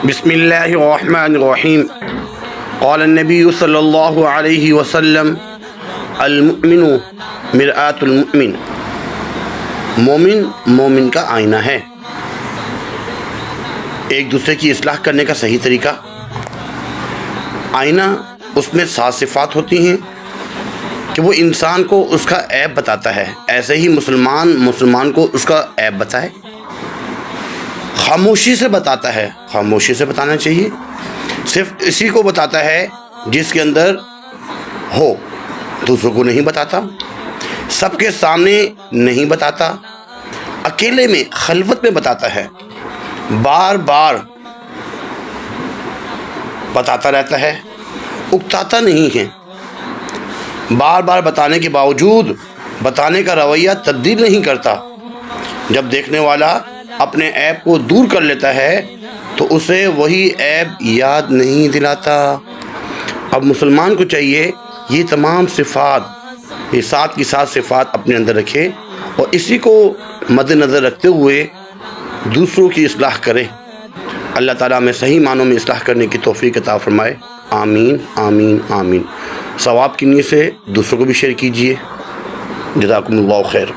بسم اللہ الرحمن الرحیم قال النبی صلی اللہ علیہ وسلم المؤمن مرآۃ المؤمن، مومن مومن کا آئینہ ہے۔ ایک دوسرے کی اصلاح کرنے کا صحیح طریقہ، آئینہ اس میں 7 صفات ہوتی ہیں کہ وہ انسان کو اس کا عیب بتاتا ہے، ایسے ہی مسلمان کو اس کا عیب بتائے، خاموشی سے بتاتا ہے، خاموشی سے بتانا چاہیے، صرف اسی کو بتاتا ہے جس کے اندر ہو، دوسروں کو نہیں بتاتا، سب کے سامنے نہیں بتاتا، اکیلے میں خلوت میں بتاتا ہے، بار بار بتاتا رہتا ہے، اکتاتا نہیں ہے، بار بار بتانے کے باوجود بتانے کا رویہ تبدیل نہیں کرتا۔ جب دیکھنے والا اپنے عیب کو دور کر لیتا ہے تو اسے وہی عیب یاد نہیں دلاتا۔ اب مسلمان کو چاہیے یہ تمام صفات، یہ 7 کی 7 صفات اپنے اندر رکھے اور اسی کو مد نظر رکھتے ہوئے دوسروں کی اصلاح کرے۔ اللہ تعالیٰ ہمیں صحیح معنوں میں اصلاح کرنے کی توفیق عطا فرمائے، آمین آمین آمین۔ ثواب کی نیت سے دوسروں کو بھی شیئر کیجیے۔ جزاکم اللہ خیر۔